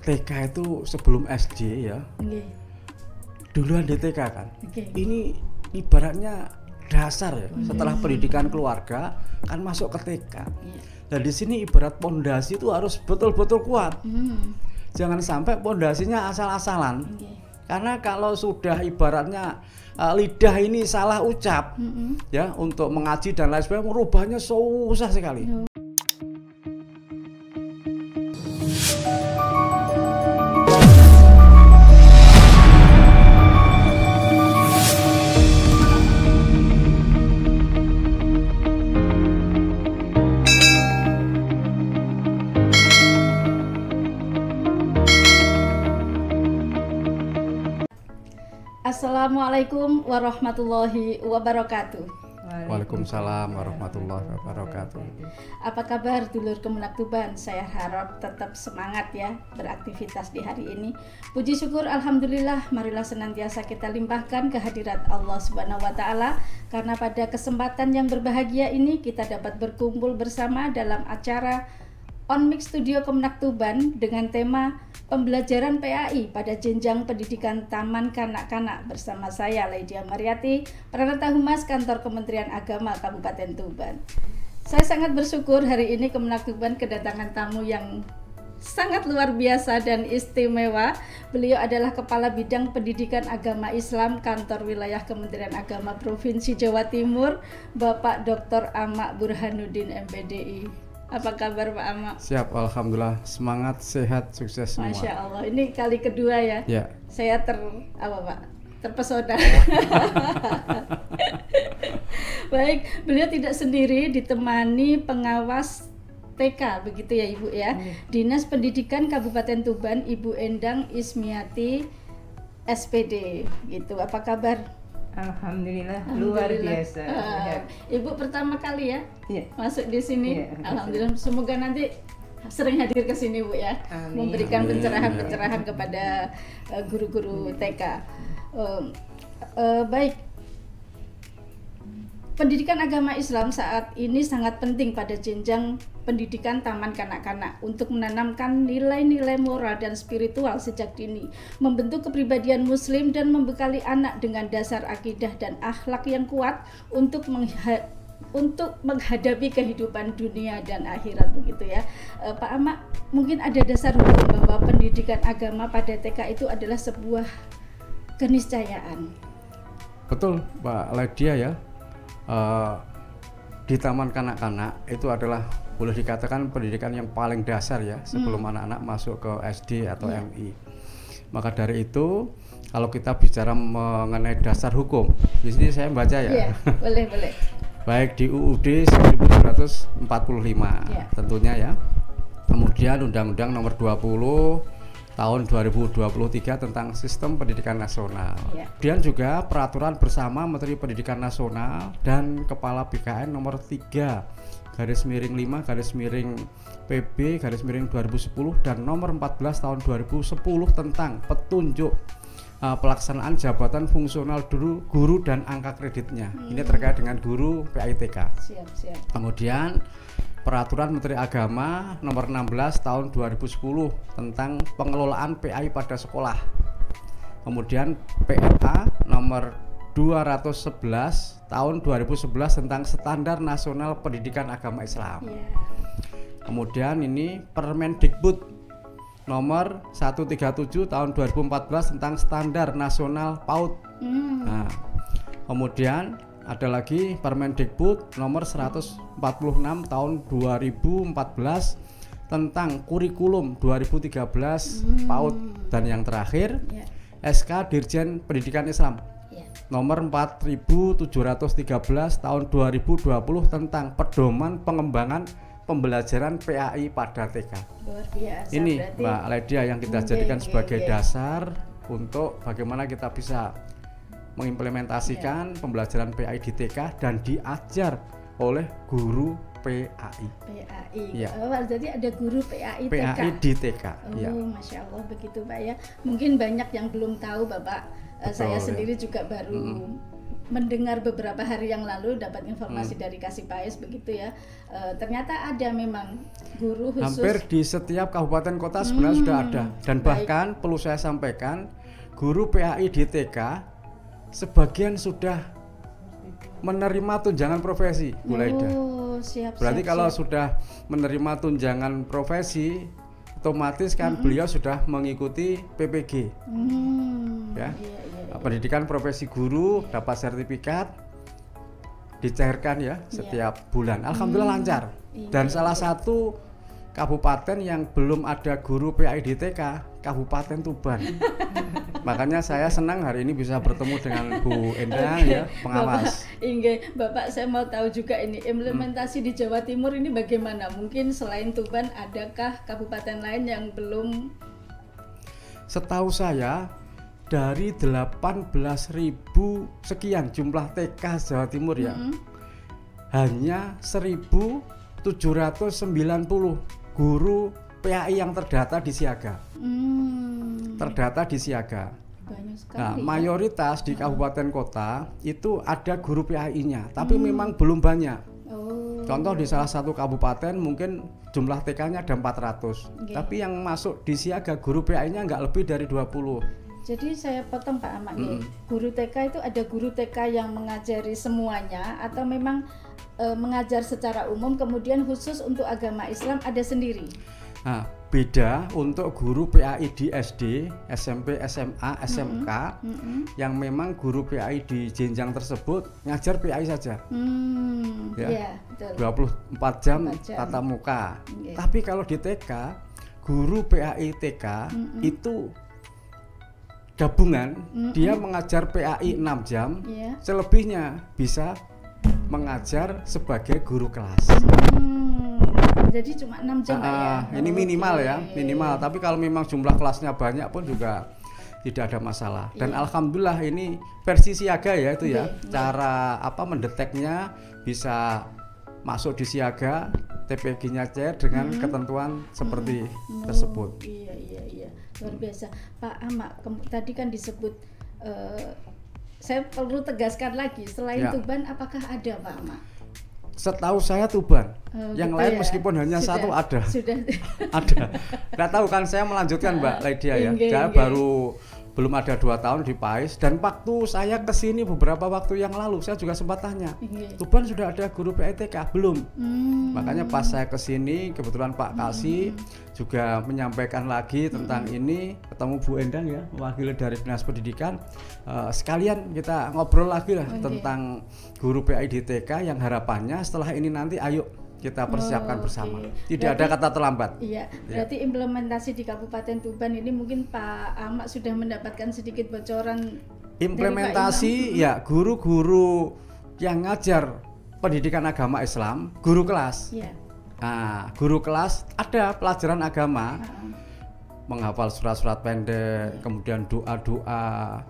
TK itu sebelum SD ya. Okay. Duluan di TK kan. Okay. Ini ibaratnya dasar ya. Setelah pendidikan keluarga kan masuk ke TK. Dan di sini ibarat pondasi itu harus betul-betul kuat. Jangan sampai pondasinya asal-asalan. Okay. Karena kalau sudah ibaratnya lidah ini salah ucap, ya untuk mengaji dan lain sebagainya, merubahnya susah sekali. Assalamualaikum warahmatullahi wabarakatuh. Waalaikumsalam warahmatullahi wabarakatuh. Apa kabar dulur Kemenak Tuban? Saya harap tetap semangat ya beraktivitas di hari ini. Puji syukur alhamdulillah, marilah senantiasa kita limpahkan kehadirat Allah Subhanahu wa taala karena pada kesempatan yang berbahagia ini kita dapat berkumpul bersama dalam acara On Mix Studio Kemenak Tuban dengan tema pembelajaran PAI pada jenjang pendidikan taman kanak-kanak bersama saya Lydia Mariati, Pranata Humas Kantor Kementerian Agama Kabupaten Tuban. Saya sangat bersyukur hari ini Kemenak Tuban kedatangan tamu yang sangat luar biasa dan istimewa. Beliau adalah Kepala Bidang Pendidikan Agama Islam Kantor Wilayah Kementerian Agama Provinsi Jawa Timur, Bapak Dr. Amak Burhanuddin MPDI. Apa kabar Pak Amak? Siap, alhamdulillah, semangat, sehat, sukses semua. Masya Allah, ini kali kedua ya. Ya. Saya terpesona. Baik, beliau tidak sendiri, ditemani pengawas TK, begitu ya Ibu ya. Dinas Pendidikan Kabupaten Tuban, Ibu Endang Ismiati SPD, gitu. Apa kabar? Alhamdulillah, luar biasa. Ibu pertama kali ya masuk di sini. Ya, alhamdulillah, semoga nanti sering hadir ke sini Bu ya. Amin. Memberikan pencerahan-pencerahan kepada guru-guru TK. Baik. Pendidikan agama Islam saat ini sangat penting pada jenjang pendidikan taman kanak-kanak untuk menanamkan nilai-nilai moral dan spiritual sejak dini, membentuk kepribadian muslim dan membekali anak dengan dasar akidah dan akhlak yang kuat untuk menghadapi kehidupan dunia dan akhirat, begitu ya. Pak Amak, mungkin ada dasar hukum bahwa pendidikan agama pada TK itu adalah sebuah keniscayaan. Betul, Mbak Lydia ya. Di taman kanak-kanak itu adalah boleh dikatakan pendidikan yang paling dasar ya sebelum anak-anak masuk ke SD atau MI. Maka dari itu kalau kita bicara mengenai dasar hukum, di sini saya baca ya. Iya, boleh. Baik di UUD 1945 tentunya ya. Kemudian Undang-Undang Nomor 20 tahun 2023 tentang Sistem Pendidikan Nasional. Kemudian juga Peraturan Bersama Menteri Pendidikan Nasional dan Kepala BKN Nomor 3/PB/PB/2010 dan Nomor 14 tahun 2010 tentang petunjuk pelaksanaan jabatan fungsional guru dan angka kreditnya. Ini terkait dengan guru PAITK. Siap. Kemudian Peraturan Menteri Agama Nomor 16 tahun 2010 tentang pengelolaan PAI pada sekolah. Kemudian PMA Nomor 211 tahun 2011 tentang Standar Nasional Pendidikan Agama Islam. Kemudian ini Permendikbud Nomor 137 tahun 2014 tentang Standar Nasional PAUD. Nah, kemudian ada lagi Permendikbud Nomor 146 tahun 2014 tentang Kurikulum 2013 PAUD, dan yang terakhir SK Dirjen Pendidikan Islam Nomor 4713 tahun 2020 tentang Pedoman Pengembangan Pembelajaran PAI pada TK. Luar biasa. Ini Mbak Lydia yang kita jadikan sebagai dasar untuk bagaimana kita bisa mengimplementasikan pembelajaran PAI di TK dan diajar oleh guru PAI. Jadi ada guru PAI TK. PAI di TK. Masya Allah, begitu Pak ya. Mungkin banyak yang belum tahu Bapak. Saya sendiri juga baru mendengar beberapa hari yang lalu dapat informasi dari Kasih Pais begitu ya. Ternyata ada memang guru khusus. Hampir di setiap kabupaten kota sebenarnya sudah ada. Dan bahkan perlu saya sampaikan, guru PAI di TK sebagian sudah menerima tunjangan profesi, Bu Laida. Siap, berarti kalau sudah menerima tunjangan profesi, otomatis kan beliau sudah mengikuti PPG. Ya. Pendidikan profesi guru, dapat sertifikat, dicairkan ya setiap bulan. Alhamdulillah lancar. Dan salah satu kabupaten yang belum ada guru PAI di TK, Kabupaten Tuban. Makanya saya senang hari ini bisa bertemu dengan Bu Endang ya, pengawas. Bapak, saya mau tahu juga ini implementasi di Jawa Timur ini bagaimana? Mungkin selain Tuban adakah kabupaten lain yang belum? Setahu saya dari 18.000 sekian jumlah TK Jawa Timur ya, hanya 1.790 guru PAI yang terdata di siaga. Terdata di siaga. Nah, mayoritas di kabupaten kota itu ada guru PAI-nya, tapi memang belum banyak. Contoh di salah satu kabupaten mungkin jumlah TK-nya ada 400, tapi yang masuk di siaga guru PAI-nya nggak lebih dari 20. Jadi saya potong Pak Ahmad nih, guru TK itu ada guru TK yang mengajari semuanya atau memang mengajar secara umum, kemudian khusus untuk agama Islam ada sendiri? Nah, beda untuk guru PAI di SD, SMP, SMA, SMK yang memang guru PAI di jenjang tersebut ngajar PAI saja. Ya, betul. 24 jam tatap muka. Tapi kalau di TK, guru PAI TK itu gabungan, dia mengajar PAI 6 jam, selebihnya bisa mengajar sebagai guru kelas. Jadi cuma 6 jam ya? Ini minimal ya, minimal. Tapi kalau memang jumlah kelasnya banyak pun juga tidak ada masalah. Dan alhamdulillah ini versi siaga ya itu ya. Cara mendeteknya bisa masuk di siaga, TPG-nya cair dengan ketentuan seperti tersebut. Iya. Luar biasa. Pak Ahmad, tadi kan disebut, saya perlu tegaskan lagi, selain Tuban apakah ada Pak Ahmad? Setahu saya Tuban, yang lain meskipun hanya satu ada. Ada. Nggak tahu kan, saya melanjutkan Mbak Lydia ya. Saya baru belum ada 2 tahun di PAIS, dan waktu saya kesini beberapa waktu yang lalu saya juga sempat tanya, Tuban sudah ada guru PAITK belum? Makanya pas saya kesini kebetulan Pak Kasih juga menyampaikan lagi tentang ini, ketemu Bu Endang ya, mewakili dari Dinas Pendidikan, sekalian kita ngobrol lagi lah tentang guru PAI di TK yang harapannya setelah ini nanti ayo kita persiapkan bersama. Tidak ada kata terlambat. Iya, berarti implementasi di Kabupaten Tuban ini mungkin Pak Ahmad sudah mendapatkan sedikit bocoran. Implementasi ya, guru-guru yang ngajar pendidikan agama Islam, guru kelas. Nah, guru kelas ada pelajaran agama, menghafal surat-surat pendek, kemudian doa-doa,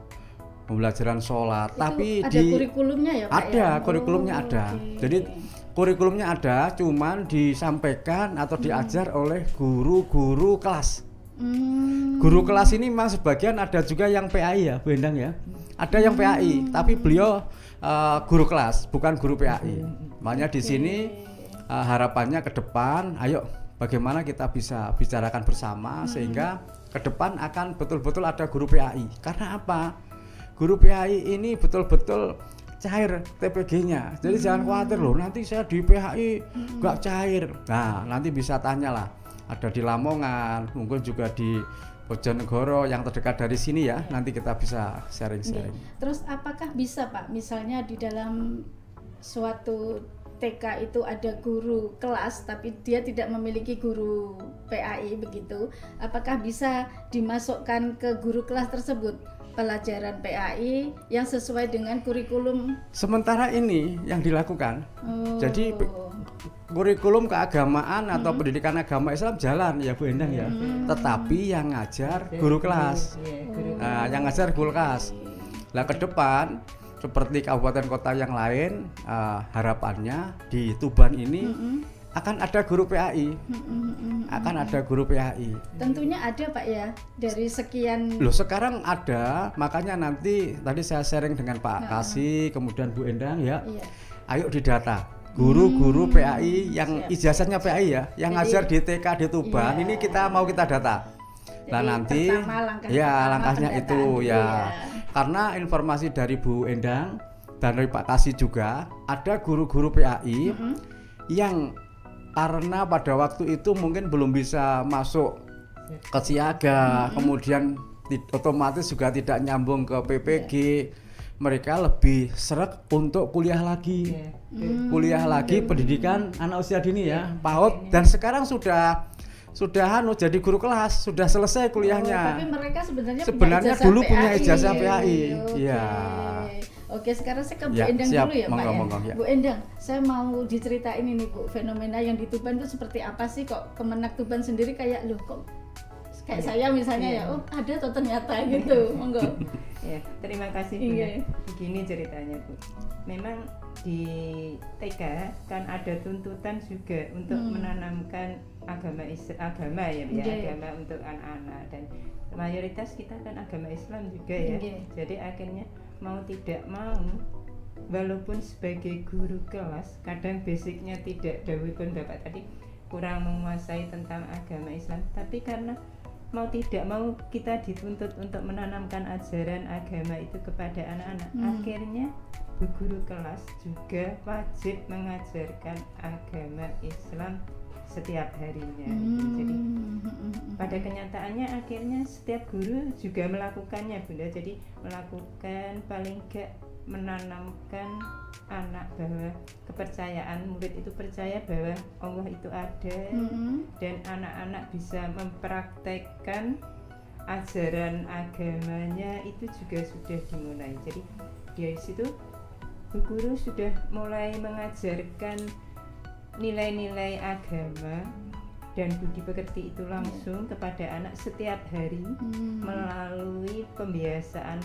pembelajaran sholat. Tapi ada kurikulumnya ya Pak? Ada, kurikulumnya ada. Jadi kurikulumnya ada, cuman disampaikan atau diajar oleh guru-guru kelas. Guru kelas ini memang sebagian ada juga yang PAI ya, Bu Endang ya. Ada yang PAI, tapi beliau guru kelas, bukan guru PAI. Makanya di sini harapannya ke depan, ayo bagaimana kita bisa bicarakan bersama sehingga ke depan akan betul-betul ada guru PAI. Karena apa? Guru PAI ini betul-betul cair TPG-nya, jadi jangan khawatir loh nanti saya di PAI nggak cair. Nah, nanti bisa tanyalah, ada di Lamongan, mungkin juga di Bojonegoro yang terdekat dari sini ya, nanti kita bisa sharing-sharing. Terus apakah bisa Pak, misalnya di dalam suatu TK itu ada guru kelas tapi dia tidak memiliki guru PAI begitu, apakah bisa dimasukkan ke guru kelas tersebut pelajaran PAI yang sesuai dengan kurikulum? Sementara ini yang dilakukan, jadi kurikulum keagamaan atau pendidikan agama Islam jalan ya Bu Endang ya, tetapi yang ngajar guru kelas, yang ngajar guru kelas. Nah ke depan seperti kabupaten kota yang lain, harapannya di Tuban ini akan ada guru PAI. Akan ada guru PAI. Tentunya ada Pak ya, dari sekian. Loh sekarang ada, makanya nanti tadi saya sharing dengan Pak Kasih, kemudian Bu Endang ya. Iya. Ayo didata guru-guru PAI yang ijazahnya PAI ya, yang ngajar di TK di Tuban, ini kita data. Nah Jadi nanti langkahnya itu ya. Karena informasi dari Bu Endang dan dari Pak Kasih juga ada guru-guru PAI yang karena pada waktu itu mungkin belum bisa masuk ke siaga, kemudian otomatis juga tidak nyambung ke PPG, mereka lebih seret untuk kuliah lagi, pendidikan anak usia dini ya, PAUD, dan sekarang sudah jadi guru kelas, sudah selesai kuliahnya. Tapi mereka sebenarnya dulu punya ijazah PAI. Iya. Oke, sekarang saya ke Bu Endang dulu ya Pak ya. Bu Endang, saya mau diceritain ini Bu, fenomena yang di Tuban itu seperti apa sih, kok Kemenak Tuban sendiri kayak loh kok kayak saya misalnya ya, oh ada toh ternyata gitu. Monggo. Ya, terima kasih Bu. Begini ceritanya Bu. Memang di TK kan ada tuntutan juga untuk menanamkan agama untuk anak-anak, dan mayoritas kita kan agama Islam juga ya. Jadi akhirnya mau tidak mau, walaupun sebagai guru kelas kadang basicnya tidak, dahulu Bapak tadi kurang menguasai tentang agama Islam, tapi karena mau tidak mau kita dituntut untuk menanamkan ajaran agama itu kepada anak-anak. Akhirnya guru kelas juga wajib mengajarkan agama Islam setiap harinya. Jadi pada kenyataannya akhirnya setiap guru juga melakukannya Bunda. Jadi melakukan, paling gak menanamkan anak bahwa kepercayaan, murid itu percaya bahwa Allah itu ada, dan anak-anak bisa mempraktekkan ajaran agamanya itu juga sudah dimulai. Jadi dari situ guru sudah mulai mengajarkan nilai-nilai agama dan budi pekerti itu langsung kepada anak setiap hari melalui pembiasaan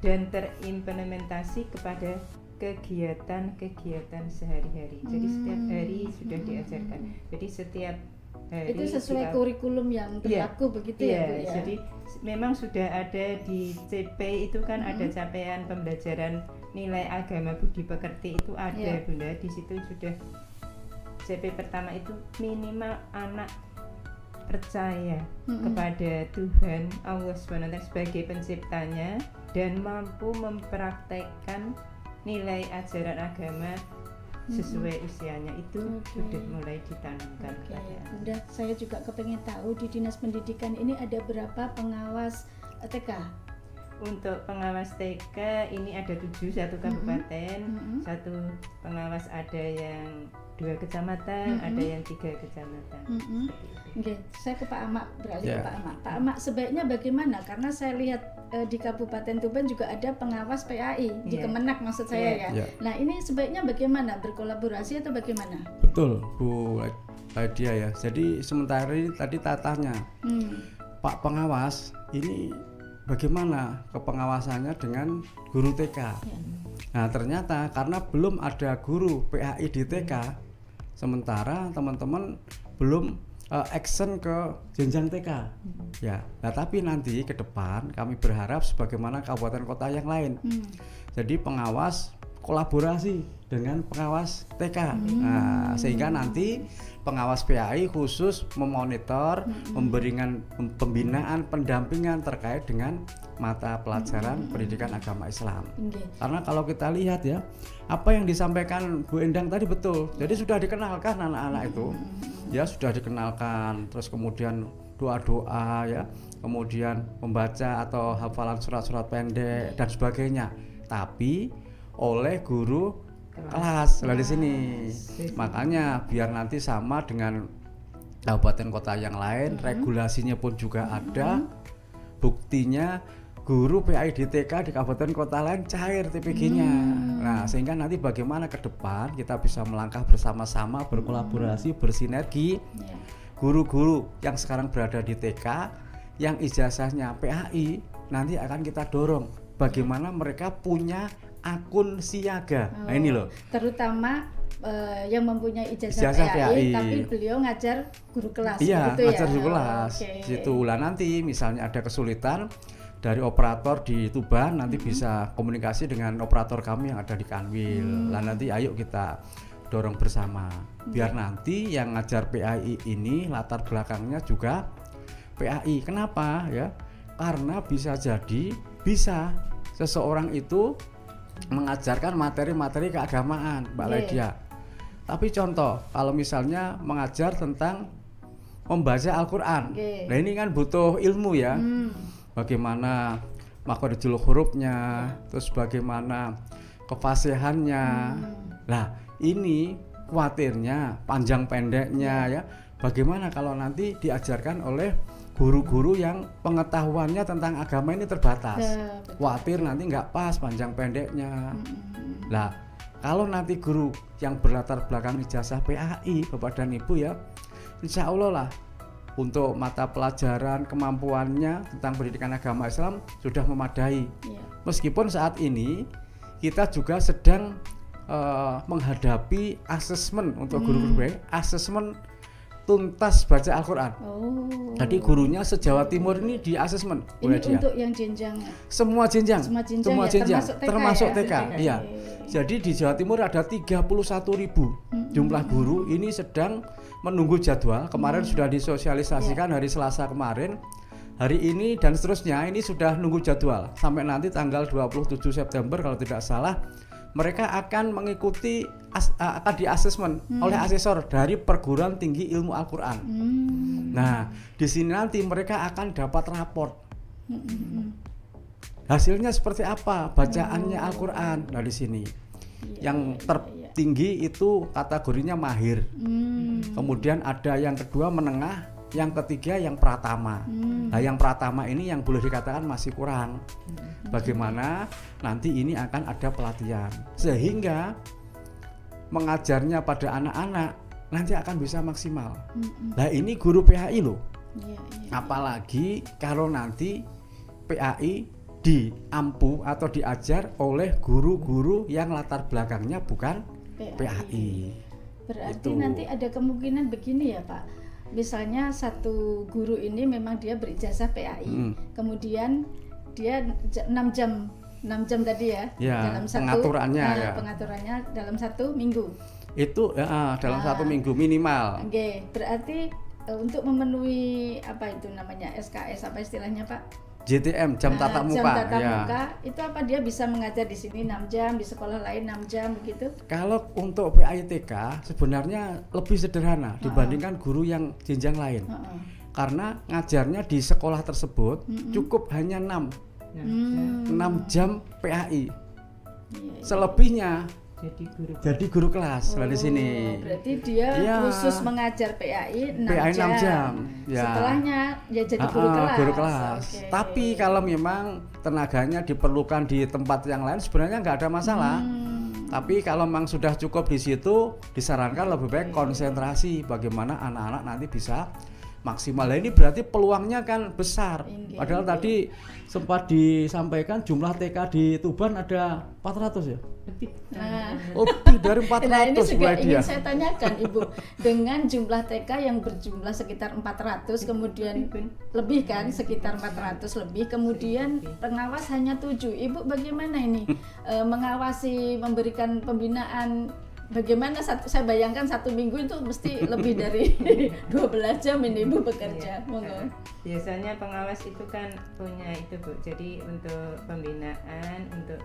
dan terimplementasi kepada kegiatan sehari-hari. Jadi setiap hari sudah diajarkan. Jadi setiap hari itu sesuai kurikulum yang berlaku begitu ya Bu ya. Jadi memang sudah ada di CP itu kan ada capaian pembelajaran nilai agama budi pekerti itu ada Bunda. Di situ sudah CP pertama itu minimal anak percaya kepada Tuhan Allah SWT sebagai penciptanya dan mampu mempraktekkan nilai ajaran agama sesuai usianya, itu sudah mulai ditanamkan. Bunda, saya juga kepengen tahu di Dinas Pendidikan ini ada berapa pengawas TK? Untuk pengawas TK ini ada 7, satu kabupaten, satu pengawas ada yang 2 kecamatan, ada yang 3 kecamatan. Oke, saya ke Pak Amak, beralih ke Pak Amak. Pak Amak, sebaiknya bagaimana? Karena saya lihat di Kabupaten Tuban juga ada pengawas PAI di Kemenak maksud saya ya. Nah ini sebaiknya bagaimana? Berkolaborasi atau bagaimana? Betul Bu Lydia ya. Jadi sementara ini tadi tatanya Pak pengawas ini bagaimana kepengawasannya dengan guru TK. Nah ternyata karena belum ada guru PAI di TK, sementara teman-teman belum action ke jenjang TK ya. Nah tapi nanti ke depan kami berharap sebagaimana kabupaten kota yang lain, jadi pengawas kolaborasi dengan pengawas TK. Nah sehingga nanti pengawas PAI khusus memonitor, memberikan pembinaan, pendampingan terkait dengan mata pelajaran pendidikan agama Islam. Karena kalau kita lihat ya, apa yang disampaikan Bu Endang tadi betul. Jadi sudah dikenalkan anak-anak itu, ya sudah dikenalkan. Terus kemudian doa-doa ya, kemudian membaca atau hafalan surat-surat pendek dan sebagainya. Tapi oleh guru kelas di sini. Makanya biar nanti sama dengan kabupaten kota yang lain, regulasinya pun juga ada. Buktinya guru PAI di TK di kabupaten kota lain cair TPG-nya. Nah, sehingga nanti bagaimana ke depan kita bisa melangkah bersama-sama, berkolaborasi, bersinergi. Guru-guru yang sekarang berada di TK yang ijazahnya PAI nanti akan kita dorong bagaimana mereka punya akun siaga. Nah ini loh. Terutama yang mempunyai ijazah PAI, tapi beliau ngajar guru kelas. Iya, gitu ngajar ya? guru kelas. Situ lah nanti misalnya ada kesulitan dari operator di Tuban, nanti bisa komunikasi dengan operator kami yang ada di Kanwil. Lah nanti ayo kita dorong bersama biar nanti yang ngajar PAI ini latar belakangnya juga PAI. Kenapa ya? Karena bisa jadi seseorang itu mengajarkan materi-materi keagamaan, Mbak Lydia. Tapi contoh kalau misalnya mengajar tentang membaca Al-Qur'an. Nah ini kan butuh ilmu ya. Bagaimana makhorijul hurufnya, terus bagaimana kefasihannya. Nah, ini khawatirnya panjang pendeknya ya. Bagaimana kalau nanti diajarkan oleh guru-guru yang pengetahuannya tentang agama ini terbatas. Khawatir nanti nggak pas panjang pendeknya. Nah, kalau nanti guru yang berlatar belakang ijazah PAI, Bapak dan Ibu ya, insya Allah lah untuk mata pelajaran kemampuannya tentang pendidikan agama Islam sudah memadai. Meskipun saat ini kita juga sedang menghadapi asesmen untuk guru-guru PAI, asesmen tuntas baca Al-Qur'an. Jadi gurunya se-Jawa Timur ini di asesmen. Ini untuk yang jenjangnya? Semua jenjang, termasuk TK. Iya. Jadi di Jawa Timur ada 31.000 jumlah guru ini sedang menunggu jadwal. Kemarin sudah disosialisasikan hari Selasa kemarin. Hari ini dan seterusnya ini sudah nunggu jadwal sampai nanti tanggal 27 September kalau tidak salah. Mereka akan mengikuti akan diasesmen oleh asesor dari perguruan tinggi ilmu Al-Qur'an. Nah, di sini nanti mereka akan dapat raport. Hasilnya seperti apa bacaannya Al-Qur'an. Nah, di sini yang tertinggi itu kategorinya mahir. Kemudian ada yang kedua menengah, yang ketiga yang pratama. Nah, yang pratama ini yang boleh dikatakan masih kurang. Bagaimana nanti ini akan ada pelatihan sehingga mengajarnya pada anak-anak nanti akan bisa maksimal. Nah, ini guru PAI loh. Apalagi kalau nanti PAI diampu atau diajar oleh guru-guru yang latar belakangnya bukan PAI. Berarti nanti ada kemungkinan begini ya Pak. Misalnya satu guru ini memang dia berijazah PAI, kemudian dia 6 jam tadi ya, dalam pengaturannya dalam 1 minggu. Itu dalam 1 minggu minimal. Berarti untuk memenuhi apa itu namanya SKS apa istilahnya Pak? JTM, jam tatap muka. Jam tatap muka itu apa dia bisa mengajar di sini 6 jam, di sekolah lain 6 jam begitu? Kalau untuk PAITK sebenarnya lebih sederhana dibandingkan guru yang jenjang lain. Karena ngajarnya di sekolah tersebut cukup hanya 6 jam PAI. Selebihnya jadi guru kelas di sini. Berarti dia khusus mengajar PAI 6 jam. Setelahnya ya jadi guru kelas. Tapi kalau memang tenaganya diperlukan di tempat yang lain sebenarnya nggak ada masalah. Tapi kalau memang sudah cukup di situ disarankan lebih baik konsentrasi bagaimana anak-anak nanti bisa maksimal. Nah, ini berarti peluangnya kan besar. Padahal tadi sempat disampaikan jumlah TK di Tuban ada 400 ya? Lebih dari 400. Nah, ini juga ingin saya tanyakan Ibu, dengan jumlah TK yang berjumlah sekitar 400, kemudian lebih kan sekitar 400 lebih, kemudian pengawas hanya 7. Ibu bagaimana ini mengawasi, memberikan pembinaan? Bagaimana saya bayangkan 1 minggu itu mesti lebih dari 12 jam ini Ibu bekerja. Biasanya pengawas itu kan punya itu Bu. Jadi untuk pembinaan untuk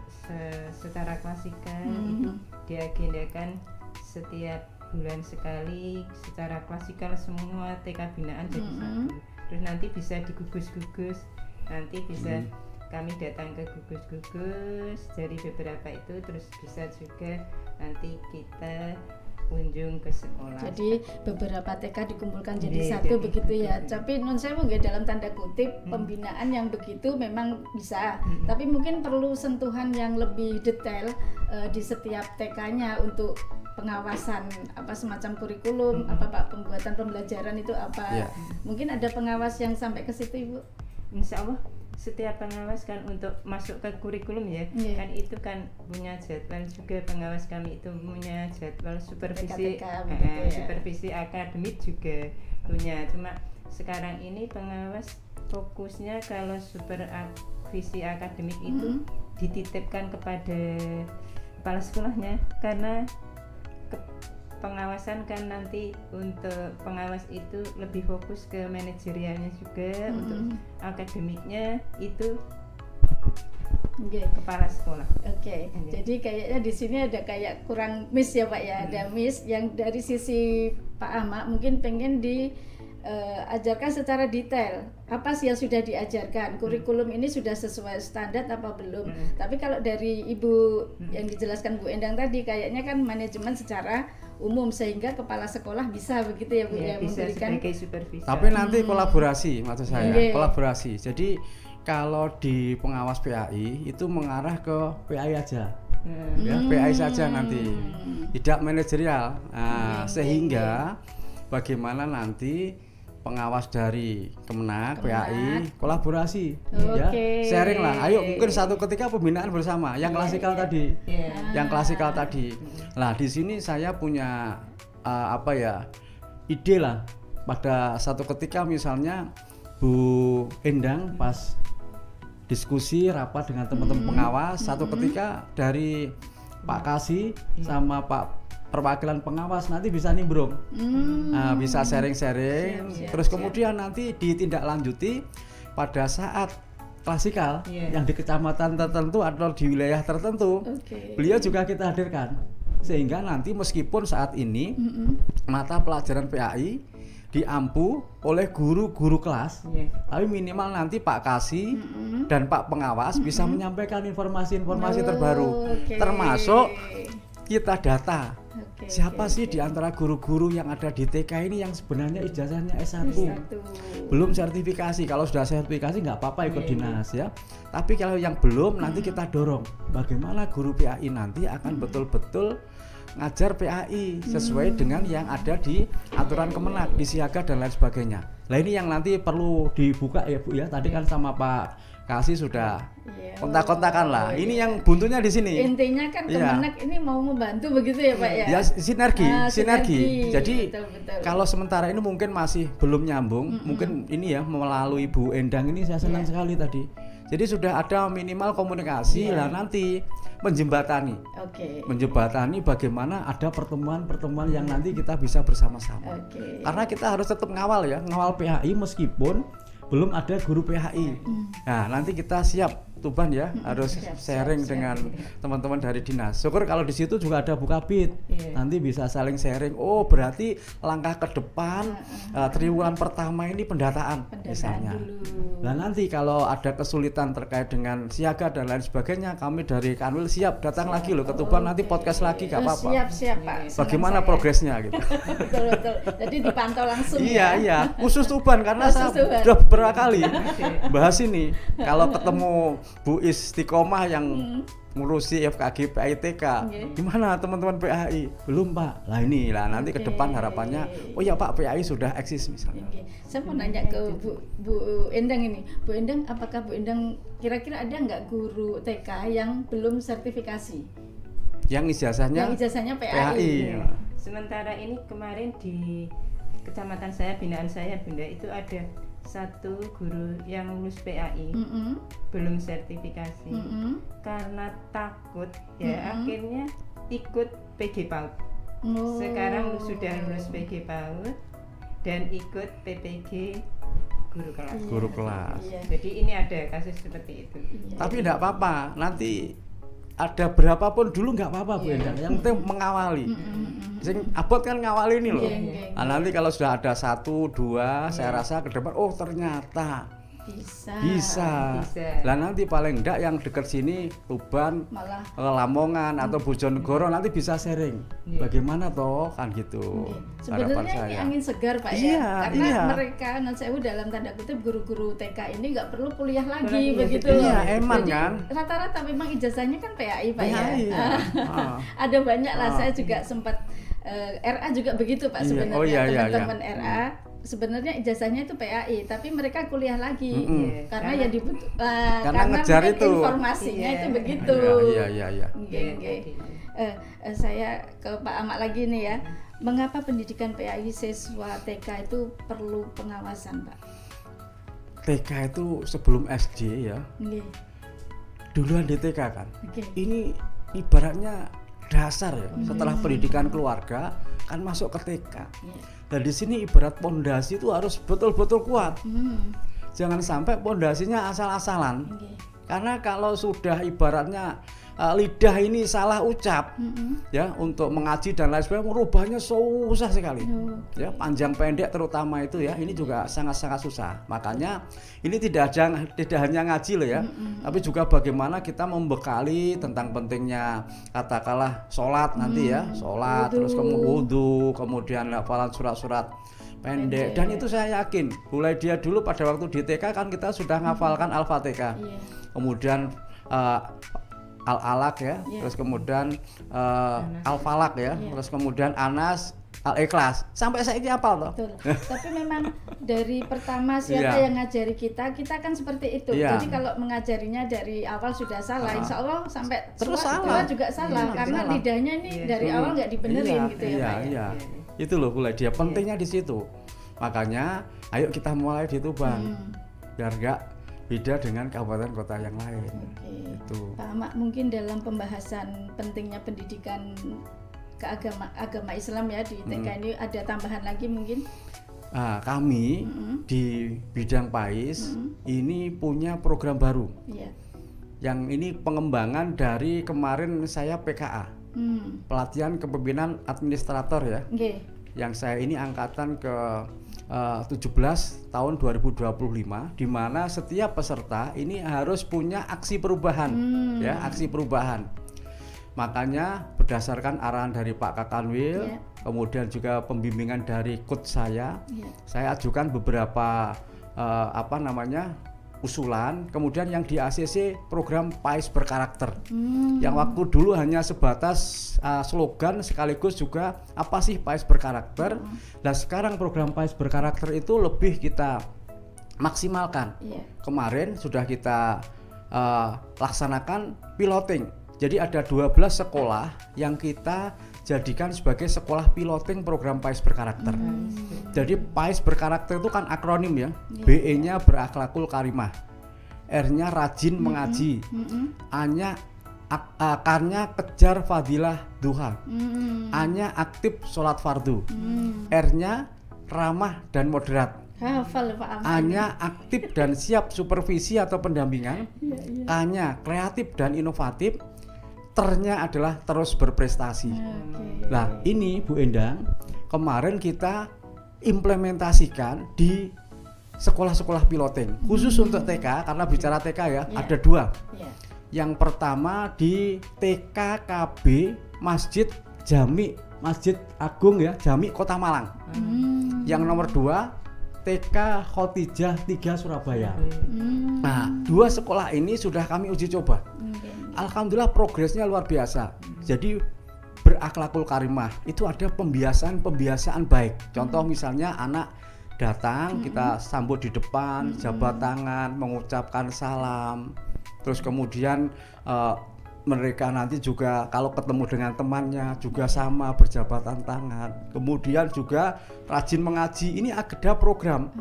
secara klasikal itu diagendakan setiap bulan sekali secara klasikal semua TK binaan jadi satu. Terus nanti bisa digugus-gugus. Nanti bisa kami datang ke gugus-gugus dari beberapa itu, terus bisa juga nanti kita kunjung ke sekolah. Jadi beberapa TK dikumpulkan jadi satu begitu ya. Tapi non saya mungkin dalam tanda kutip pembinaan yang begitu memang bisa, tapi mungkin perlu sentuhan yang lebih detail di setiap TK-nya untuk pengawasan apa semacam kurikulum, apa Pak pembuatan pembelajaran itu apa. Mungkin ada pengawas yang sampai ke situ Ibu? Insya Allah setiap pengawas kan untuk masuk ke kurikulum ya, kan itu kan punya jadwal juga, pengawas kami itu punya jadwal supervisi, supervisi akademik juga punya. Cuma sekarang ini pengawas fokusnya kalau supervisi akademik itu dititipkan kepada kepala sekolahnya, karena pengawasan kan nanti untuk pengawas itu lebih fokus ke manajerialnya juga, untuk akademiknya itu kepala sekolah. Jadi kayaknya di sini ada kayak kurang miss ya Pak ya, ada miss yang dari sisi Pak Ahmad mungkin pengen ajarkan secara detail apa sih yang sudah diajarkan, kurikulum ini sudah sesuai standar apa belum. Tapi kalau dari Ibu yang dijelaskan Bu Endang tadi kayaknya kan manajemen secara umum sehingga kepala sekolah bisa begitu ya Bu ya, bisa memberikan sebagai supervisor. Tapi nanti kolaborasi maksud saya, kolaborasi. Jadi kalau di pengawas PAI itu mengarah ke PAI aja. Ya, PAI saja nanti. Tidak manajerial. Sehingga bagaimana nanti pengawas dari Kemenak, PAI kolaborasi, ya sharing lah. Ayo mungkin satu ketika pembinaan bersama, yang klasikal tadi, yang klasikal tadi. Nah di sini saya punya ide lah. Pada satu ketika misalnya Bu Endang pas diskusi rapat dengan teman-teman pengawas, satu ketika dari Pak Kasih sama Pak perwakilan pengawas nanti bisa nimbrung, bisa sharing-sharing, terus kemudian nanti ditindaklanjuti pada saat klasikal yang di kecamatan tertentu atau di wilayah tertentu, beliau juga kita hadirkan, sehingga nanti meskipun saat ini mata pelajaran PAI diampu oleh guru-guru kelas, tapi minimal nanti Pak Kasih dan Pak Pengawas bisa menyampaikan informasi-informasi terbaru, termasuk kita data. Siapa sih di antara guru-guru yang ada di TK ini yang sebenarnya ijazahnya S1? Belum sertifikasi. Kalau sudah sertifikasi nggak apa-apa ikut dinas ya. Tapi kalau yang belum nanti kita dorong bagaimana guru PAI nanti akan betul-betul ngajar PAI sesuai dengan yang ada di aturan Kemenak, di Siaga dan lain sebagainya. Nah ini yang nanti perlu dibuka ya Bu ya. Tadi kan sama Pak Kasih sudah kontak-kontakan lah. Ini yang buntunya di sini. Intinya kan Kemenak ini mau membantu begitu ya Pak ya. Ya sinergi. Jadi betul. Kalau sementara ini mungkin masih belum nyambung, mungkin ini ya melalui Bu Endang ini saya senang sekali tadi. Jadi sudah ada minimal komunikasi lah nanti menjembatani. Menjembatani bagaimana ada pertemuan-pertemuan yang nanti kita bisa bersama-sama. Karena kita harus tetap ngawal ya, ngawal PAI meskipun belum ada guru PAI. Nah, nanti kita siap Tuban ya, harus sharing dengan teman-teman dari dinas. Syukur kalau di situ juga ada Bukabid. Nanti bisa saling sharing. Oh, berarti langkah ke depan triwulan pertama ini pendataan misalnya. Nah, nanti kalau ada kesulitan terkait dengan Siaga dan lain sebagainya, kami dari Kanwil siap datang lagi loh ke Tuban, nanti podcast lagi gak apa-apa. Siap Pak. Bagaimana progresnya gitu. Betul. Jadi dipantau langsung. Iya. Khusus Tuban karena saya sudah beberapa kali bahas ini. Kalau ketemu Bu Istiqomah yang ngurusi FKG PAITK, gimana teman-teman PAI? Belum Pak. Lah nanti ke depan harapannya, oh ya Pak PAI sudah eksis misalnya. Saya mau nanya ke Bu Endang ini, Bu Endang, apakah Bu Endang kira-kira ada nggak guru TK yang belum sertifikasi? Yang ijazahnya PAI. Sementara ini kemarin di kecamatan saya, binaan saya Bunda, itu ada satu guru yang lulus PAI belum sertifikasi karena takut ya akhirnya ikut PG PAUD. Sekarang sudah lulus PG PAUD dan ikut PPG guru kelas. Jadi ini ada kasus seperti itu. Tapi tidak apa-apa, nanti ada berapapun dulu nggak apa-apa Bu Endang, yang penting mengawali. Sing abot kan ngawali ini loh. Nah, nanti kalau sudah ada 1, 2, saya rasa ke depan, oh ternyata bisa. Lah nanti paling enggak yang dekat sini Tuban, Lamongan atau Bojonegoro nanti bisa sharing. Bagaimana toh kan gitu. Sebenarnya ini angin segar Pak ya. Karena mereka saya dalam tanda kutip guru-guru TK ini nggak perlu kuliah lagi begitu loh. Eman kan. Rata-rata memang ijazahnya kan PAI Pak ya. Ada banyak lah, saya juga sempat RA juga begitu Pak sebenarnya. Teman-teman RA sebenarnya ijazahnya itu PAI, tapi mereka kuliah lagi karena yang dibutuhkan karena ngejar itu informasinya itu begitu. Iya. Saya ke Pak Ahmad lagi nih ya. Mengapa pendidikan PAI siswa TK itu perlu pengawasan, Pak? TK itu sebelum SD ya. Duluan di TK kan. Ini ibaratnya dasar ya. Setelah pendidikan keluarga kan masuk ke TK. Dan di sini ibarat pondasi itu harus betul-betul kuat. Jangan sampai pondasinya asal-asalan. Karena kalau sudah ibaratnya lidah ini salah ucap ya untuk mengaji dan lain sebagainya, merubahnya susah sekali. Ya, panjang pendek terutama itu ya, ini juga sangat-sangat susah. Makanya ini tidak hanya ngaji loh ya, tapi juga bagaimana kita membekali tentang pentingnya katakanlah sholat nanti ya, sholat, terus kemudian wudu, kemudian hafalan surat-surat pendek. Dan itu saya yakin mulai dia dulu pada waktu di TK kan kita sudah ngafalkan Al-Fatihah, kemudian Al-Alaq ya, terus kemudian Al-Falaq ya, terus kemudian Anas, Al-Ikhlas, sampai saya ini hafal toh. Tapi memang dari pertama siapa yang ngajari kita kan seperti itu. Jadi kalau mengajarinya dari awal sudah salah, insya Allah sampai terus salah juga salah, karena lidahnya ini dari awal nggak dibenerin gitu ya Pak. Iya. Itu loh mulai dia pentingnya di situ. Makanya ayo kita mulai di Tuban biar nggak beda dengan kabupaten kota yang lain. Itu. Pak Ahmad, mungkin dalam pembahasan pentingnya pendidikan agama Islam ya di TK ini ada tambahan lagi mungkin? Kami di bidang PAIS ini punya program baru. Yang ini pengembangan dari kemarin saya PKA, pelatihan kepemimpinan administrator ya. Yang saya ini angkatan ke 17 tahun 2025, di mana setiap peserta ini harus punya aksi perubahan ya, aksi perubahan. Makanya berdasarkan arahan dari Pak Kakanwil, kemudian juga pembimbingan dari coach saya ajukan beberapa usulan, kemudian yang di ACC program PAIS berkarakter. Yang waktu dulu hanya sebatas slogan sekaligus juga apa sih PAIS berkarakter. Dan sekarang program PAIS berkarakter itu lebih kita maksimalkan. Kemarin sudah kita laksanakan piloting. Jadi ada 12 sekolah yang kita jadikan sebagai sekolah piloting program PAIS berkarakter. Jadi PAIS berkarakter itu kan akronim ya. BE-nya berakhlakul karimah, R-nya rajin mengaji, A-nya K-nya kejar fadilah duha, A-nya aktif sholat fardu, R-nya ramah dan moderat, A-nya aktif dan siap supervisi atau pendampingan, K-nya kreatif dan inovatif, T-nya adalah terus berprestasi. Nah ini Bu Endang, kemarin kita implementasikan di sekolah-sekolah piloting khusus untuk TK, karena bicara TK ya ada dua. Yang pertama di TKKB Masjid Jami, Masjid Agung ya, Jami Kota Malang. Yang nomor 2 TK Khotijah 3 Surabaya. Nah, dua sekolah ini sudah kami uji coba. Alhamdulillah progresnya luar biasa. Jadi berakhlakul karimah itu ada pembiasaan baik. Contoh misalnya anak datang, kita sambut di depan, jabat tangan, mengucapkan salam. Terus kemudian mereka nanti juga kalau ketemu dengan temannya juga sama berjabatan tangan. Kemudian juga rajin mengaji. Ini ada program.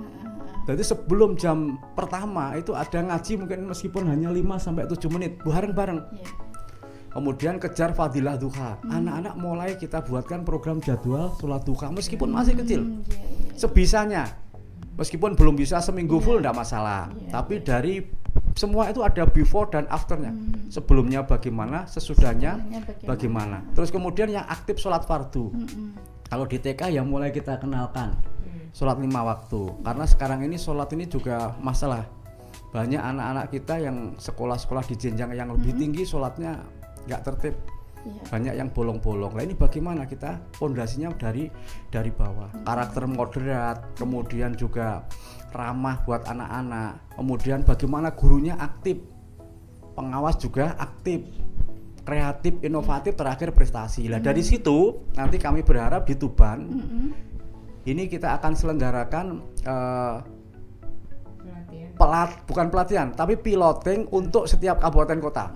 Jadi sebelum jam pertama itu ada ngaji mungkin meskipun hanya 5-7 menit bareng-bareng. Kemudian kejar fadilah duha. Anak-anak mulai kita buatkan program jadwal sholat duha meskipun masih kecil. Sebisanya. Meskipun belum bisa seminggu full enggak masalah. Tapi dari semua itu ada before dan afternya. Sebelumnya bagaimana, sesudahnya bagaimana. Terus kemudian yang aktif sholat fardu. Kalau di TK yang mulai kita kenalkan sholat 5 waktu. Karena sekarang ini sholat ini juga masalah. Banyak anak-anak kita yang sekolah-sekolah di jenjang yang lebih tinggi sholatnya nggak tertib. Banyak yang bolong-bolong. Nah ini bagaimana kita pondasinya dari bawah. Karakter moderat, kemudian juga ramah buat anak-anak. Kemudian bagaimana gurunya aktif, pengawas juga aktif, kreatif, inovatif, terakhir prestasi. Nah dari situ nanti kami berharap di Tuban ini kita akan selenggarakan bukan pelatihan, tapi piloting untuk setiap kabupaten kota.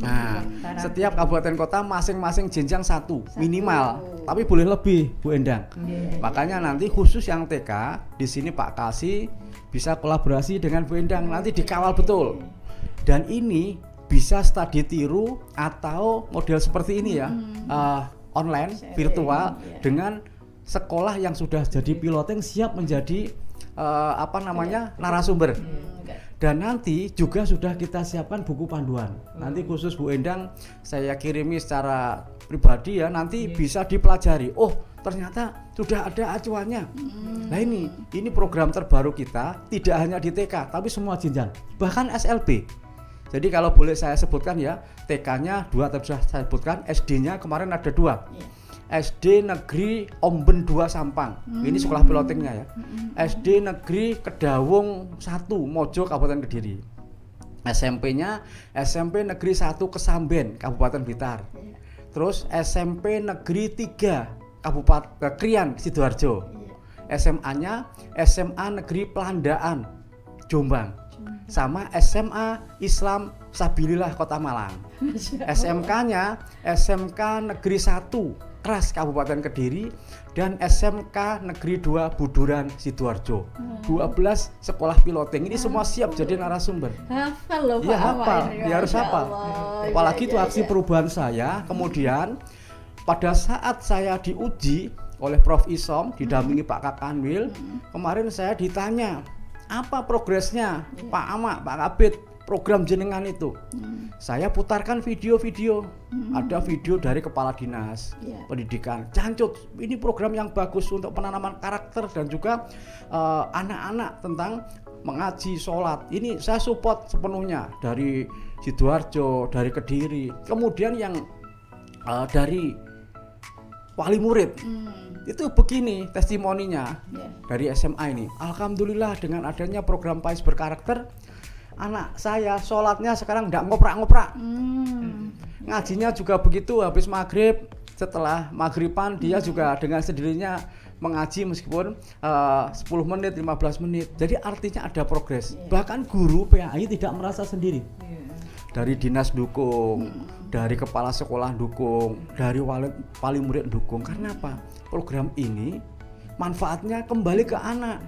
Nah, setiap kabupaten kota masing-masing jenjang satu minimal, tapi boleh lebih, Bu Endang. Makanya nanti khusus yang TK di sini Pak Kasih bisa kolaborasi dengan Bu Endang, nanti dikawal betul. Dan ini bisa studi tiru atau model seperti ini ya, online, virtual, dengan sekolah yang sudah jadi piloting siap menjadi narasumber. Dan nanti juga sudah kita siapkan buku panduan. Nanti khusus Bu Endang saya kirimi secara pribadi ya, nanti bisa dipelajari. Oh, ternyata sudah ada acuannya. Nah ini program terbaru kita, tidak hanya di TK tapi semua jenjang, bahkan SLB. Jadi kalau boleh saya sebutkan ya, TK-nya 2 tadi sudah saya sebutkan, SD-nya kemarin ada 2. SD Negeri Omben 2 Sampang, ini sekolah pilotingnya ya. SD Negeri Kedawung 1 Mojo Kabupaten Kediri. SMP-nya SMP Negeri 1 Kesamben Kabupaten Blitar. Terus SMP Negeri 3 Kabupaten Krian Sidoarjo. SMA-nya SMA Negeri Pelandaan Jombang. Sama SMA Islam Sabilillah Kota Malang. SMK-nya SMK Negeri 1 Kras Kabupaten Kediri dan SMK Negeri 2 Buduran Sidoarjo. 12 sekolah piloting ini semua siap jadi narasumber. Hafal loh Pak. Ya hafal, ya harus hafal. Apalagi itu aksi perubahan saya. Kemudian pada saat saya diuji oleh Prof. Isom didampingi Pak Kakanwil, kemarin saya ditanya apa progresnya Pak Ama, Pak Kabid, program jenengan itu. Saya putarkan video-video. Ada video dari Kepala Dinas Pendidikan. Cancut, ini program yang bagus untuk penanaman karakter dan juga anak-anak tentang mengaji, sholat. Ini saya support sepenuhnya dari Sidoarjo, dari Kediri. Kemudian yang dari wali murid. Itu begini testimoninya dari SMA ini. Alhamdulillah dengan adanya program PAIS berkarakter, anak saya sholatnya sekarang tidak ngoprak-ngoprak. Ngajinya juga begitu, habis maghrib, setelah maghriban dia juga dengan sendirinya mengaji meskipun 10 menit, 15 menit. Jadi artinya ada progres. Bahkan guru PAI tidak merasa sendiri. Dari dinas dukung, dari kepala sekolah dukung, dari wali murid dukung. Karena apa? Program ini manfaatnya kembali ke anak.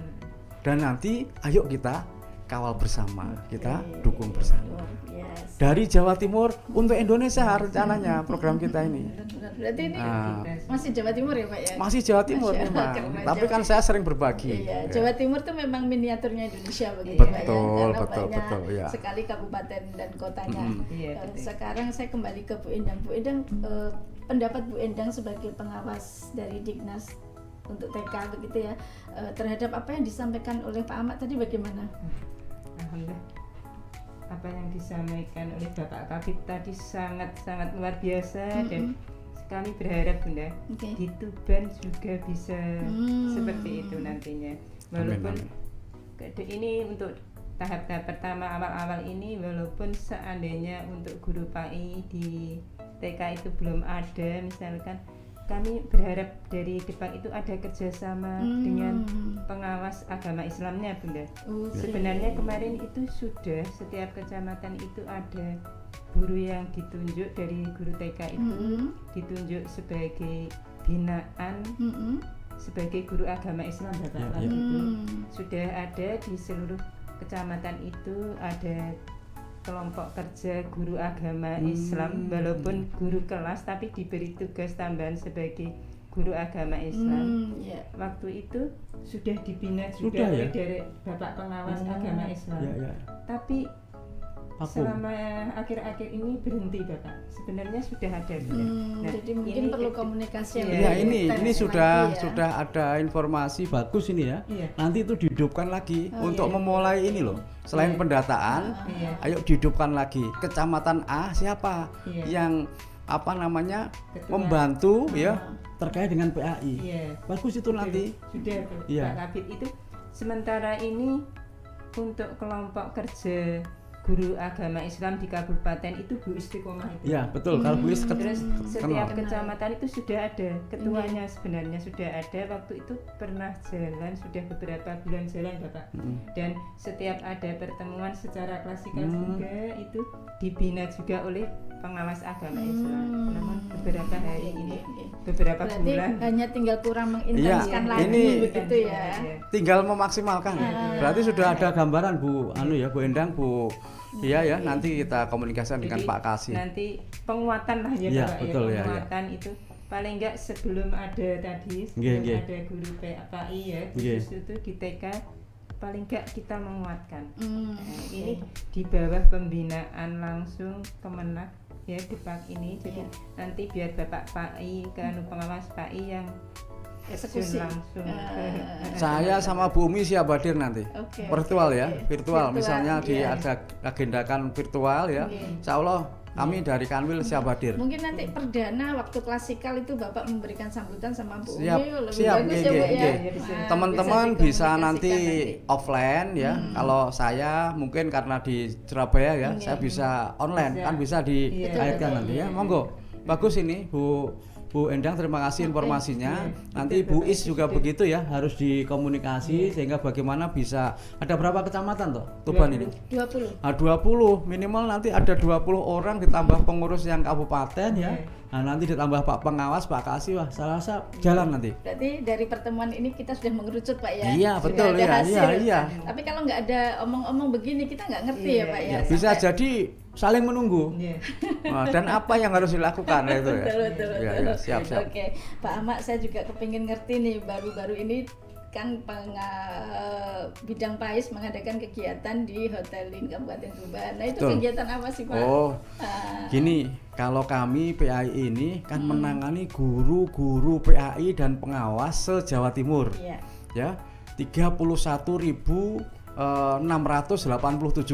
Dan nanti ayo kita kawal bersama, kita dukung bersama. Dari Jawa Timur untuk Indonesia rencananya program kita ini. Berarti ini masih Jawa Timur ya Pak ya? Masih Jawa Timur memang. Tapi kan saya sering berbagi. Iya, Jawa Timur tuh memang miniaturnya Indonesia begitu Pak ya. Betul, ya. Sekali kabupaten dan kotanya. Sekarang saya kembali ke Bu Endang. Bu Endang, pendapat Bu Endang sebagai pengawas dari Dignas untuk TK begitu ya, terhadap apa yang disampaikan oleh Pak Ahmad tadi bagaimana? Alhamdulillah, apa yang disampaikan oleh Bapak Kabid tadi sangat-sangat luar biasa dan kami berharap Bunda di Tuban juga bisa seperti itu nantinya. Walaupun ini untuk tahap-tahap pertama awal-awal ini, walaupun seandainya untuk guru PAI di TK itu belum ada, misalkan kami berharap dari depan itu ada kerjasama dengan pengawas agama Islamnya Bunda. Sebenarnya kemarin itu sudah setiap kecamatan itu ada guru yang ditunjuk dari guru TK itu ditunjuk sebagai binaan sebagai guru agama Islam Bapak itu sudah ada di seluruh kecamatan itu ada kelompok kerja guru agama Islam, walaupun guru kelas tapi diberi tugas tambahan sebagai guru agama Islam. Waktu itu sudah dibina juga oleh dari Bapak pengawas agama Islam. Tapi selama akhir-akhir ini berhenti Bapak. Sebenarnya sudah ada. Jadi mungkin perlu komunikasi yang ini sudah ada informasi bagus ini ya. Nanti itu dihidupkan lagi untuk memulai ini loh. Selain pendataan, ayo dihidupkan lagi. Kecamatan A siapa yang membantu ya terkait dengan PAI. Bagus itu nanti. Sudah Pak Kabid itu sementara ini untuk kelompok kerja guru agama Islam di kabupaten itu Bu Istiqomah itu. Ya betul, kalau Bu Is Terus setiap kecamatan itu sudah ada ketuanya, sebenarnya sudah ada. Waktu itu pernah jalan, sudah beberapa bulan jalan Bapak. Dan setiap ada pertemuan secara klasikal juga itu dibina juga oleh pengawas agama Islam. Namun beberapa hari ini, beberapa berarti bulan hanya tinggal kurang mengintenskan lagi ini begitu ya. tinggal memaksimalkan. Berarti sudah ada gambaran Bu Bu Endang, Bu. Iya ya, nanti kita komunikasikan dengan Pak Kasih. Nanti penguatan lah ya, Pak, betul, penguatan itu paling enggak sebelum ada tadi, sebelum ada guru PAI ya, khusus itu di TK paling enggak kita menguatkan. Ini di bawah pembinaan langsung Kemenak ya di PAK ini. Jadi nanti biar Bapak PAI kan pengawas PAI yang langsung saya sama Bu Umi siap hadir nanti. Virtual ya, virtual misalnya diagendakan virtual ya. Insya Allah kami dari Kanwil siap hadir. Mungkin nanti perdana waktu klasikal itu Bapak memberikan sambutan sama Bu Umi. Siap. Teman-teman bisa nanti offline ya. Kalau saya mungkin karena di Surabaya ya, saya bisa online kan bisa dikaitkan nanti ya. Monggo. Bagus ini Bu Endang, terima kasih informasinya. Nanti Bu Is juga begitu ya, harus dikomunikasi sehingga bagaimana bisa ada berapa kecamatan toh Tuban ini? 20. 20 minimal nanti ada 20 orang ditambah pengurus yang kabupaten ya. Nah nanti ditambah Pak Pengawas, Pak Kasih, wah salah jalan nanti. Berarti dari pertemuan ini kita sudah mengerucut Pak ya. Iya betul ya, iya. Tapi kalau nggak ada omong-omong begini kita nggak ngerti ya Pak ya. Bisa jadi saling menunggu. Dan apa yang harus dilakukan itu ya. Betul. Ya, siap. Oke, Pak Ahmad, saya juga kepingin ngerti nih baru-baru ini kan bidang PAIS mengadakan kegiatan di Hotelin Kabupaten Tuban. Nah itu kegiatan apa sih Pak? Gini, kalau kami PAI ini kan menangani guru-guru PAI dan pengawas se-Jawa Timur. Ya, 31.687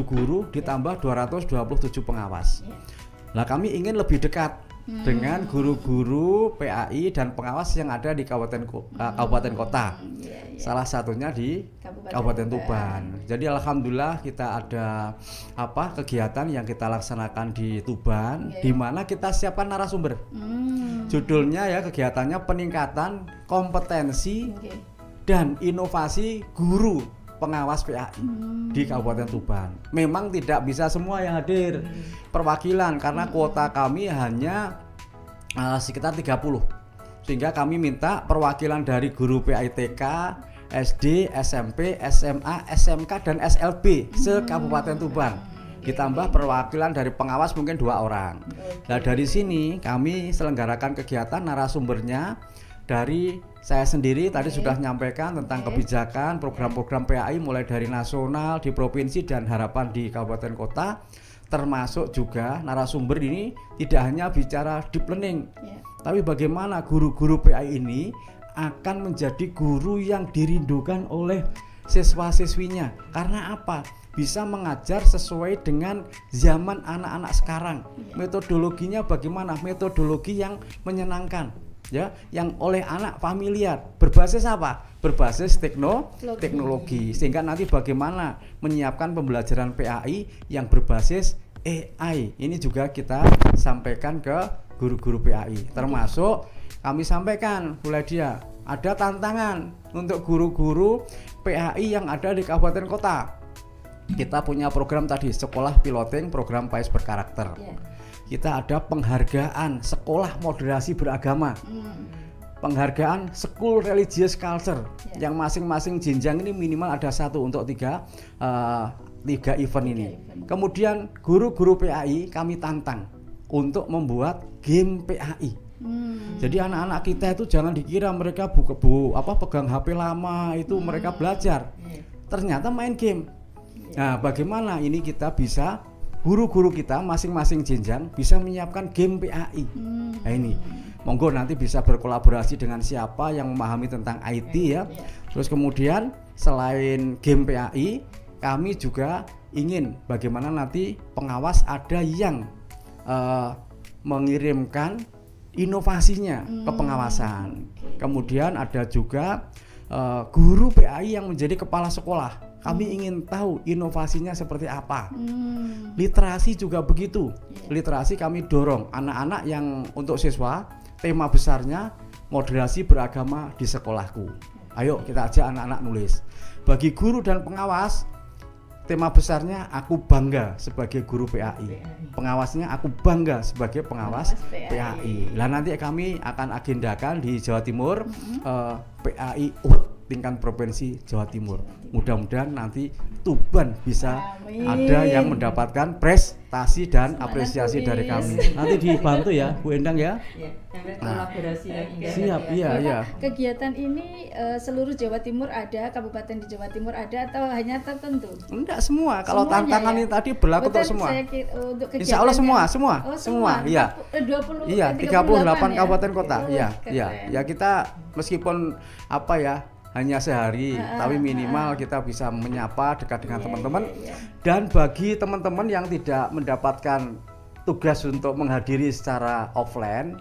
guru ditambah 227 pengawas. Nah kami ingin lebih dekat dengan guru-guru PAI dan pengawas yang ada di kabupaten kota. Salah satunya di Kabupaten Tuban. Jadi alhamdulillah kita ada kegiatan yang kita laksanakan di Tuban, di mana kita siapkan narasumber. Judulnya ya kegiatannya peningkatan kompetensi dan inovasi guru pengawas PAI di Kabupaten Tuban. Memang tidak bisa semua yang hadir perwakilan karena kuota kami hanya sekitar 30. Sehingga kami minta perwakilan dari guru PAI TK, SD, SMP, SMA, SMK dan SLB se-Kabupaten Tuban. Ditambah perwakilan dari pengawas mungkin 2 orang. Nah, dari sini kami selenggarakan kegiatan narasumbernya dari saya sendiri tadi sudah menyampaikan tentang kebijakan program-program PAI mulai dari nasional, di provinsi dan harapan di kabupaten kota, termasuk juga narasumber ini tidak hanya bicara deep learning, tapi bagaimana guru-guru PAI ini akan menjadi guru yang dirindukan oleh siswa-siswinya. Karena apa? Bisa mengajar sesuai dengan zaman anak-anak sekarang. Metodologinya bagaimana? Metodologi yang menyenangkan. Ya, yang oleh anak familiar, berbasis apa? Berbasis teknologi. Sehingga nanti bagaimana menyiapkan pembelajaran PAI yang berbasis AI. Ini juga kita sampaikan ke guru-guru PAI. Termasuk kami sampaikan, Bu Ladia, ada tantangan untuk guru-guru PAI yang ada di kabupaten kota. Kita punya program tadi, sekolah piloting program PAIS berkarakter. Kita ada penghargaan sekolah moderasi beragama, penghargaan school religious culture, yang masing-masing jenjang ini minimal ada 1 untuk 3 event ini. Kemudian guru-guru PAI kami tantang untuk membuat game PAI. Jadi anak-anak kita itu jangan dikira mereka pegang HP lama itu mereka belajar, ternyata main game. Nah, bagaimana ini kita bisa guru-guru kita masing-masing jenjang bisa menyiapkan game PAI. Nah ini, monggo nanti bisa berkolaborasi dengan siapa yang memahami tentang IT ya. Terus kemudian selain game PAI, kami juga ingin bagaimana nanti pengawas ada yang mengirimkan inovasinya ke pengawasan. Kemudian ada juga guru PAI yang menjadi kepala sekolah. Kami ingin tahu inovasinya seperti apa. Literasi juga begitu. Literasi kami dorong anak-anak yang untuk siswa, tema besarnya moderasi beragama di sekolahku. Ayo kita ajak anak-anak nulis. Bagi guru dan pengawas, tema besarnya aku bangga sebagai guru PAI. Pengawasnya aku bangga sebagai pengawas PAI. Lah nanti kami akan agendakan di Jawa Timur PAI tingkat provinsi Jawa Timur. Mudah-mudahan nanti Tuban bisa ada yang mendapatkan prestasi dan apresiasi dari kami. Nanti dibantu ya Bu Endang ya. Kolaborasi yang indah. Siap, iya. Kegiatan ini seluruh Jawa Timur ada, kabupaten di Jawa Timur ada atau hanya tertentu? Enggak, semua. Kalau Semuanya tantangan ini tadi berlaku untuk semua. Insya Allah semua. Iya. 20, iya, 38 kabupaten kota. Ya kita meskipun apa ya, hanya sehari, tapi minimal kita bisa menyapa dekat dengan teman-teman. Dan bagi teman-teman yang tidak mendapatkan tugas untuk menghadiri secara offline,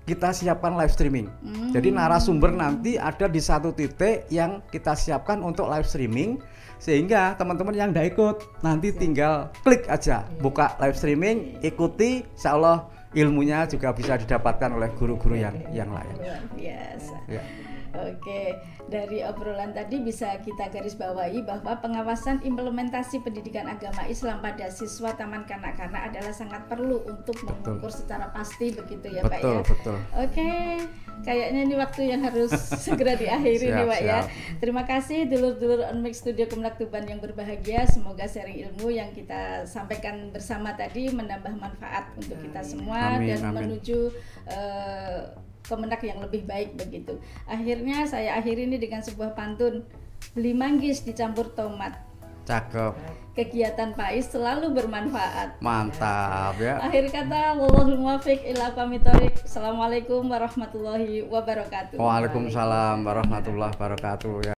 kita siapkan live streaming. Jadi narasumber nanti ada di satu titik yang kita siapkan untuk live streaming, sehingga teman-teman yang tidak ikut nanti tinggal klik aja, buka live streaming, ikuti, insya Allah ilmunya juga bisa didapatkan oleh guru-guru yang lain. Luar biasa. Ya. Oke, dari obrolan tadi bisa kita garis bawahi bahwa pengawasan implementasi pendidikan agama Islam pada siswa taman kanak-kanak adalah sangat perlu untuk mengukur secara pasti begitu ya Pak ya. Betul. Oke, kayaknya ini waktu yang harus segera diakhiri nih Pak ya. Terima kasih dulur-dulur Onmix Studio Kemenak Tuban yang berbahagia. Semoga sharing ilmu yang kita sampaikan bersama tadi menambah manfaat untuk kita semua. Amin. Menuju Kemenak yang lebih baik begitu. Akhirnya saya akhiri ini dengan sebuah pantun. Beli manggis dicampur tomat. Cakep. Kegiatan PAI selalu bermanfaat. Mantap ya. Akhir kata, wallahul muwaffiq ila aqwamit thoriq. Assalamualaikum warahmatullahi wabarakatuh. Waalaikumsalam warahmatullahi wabarakatuh ya.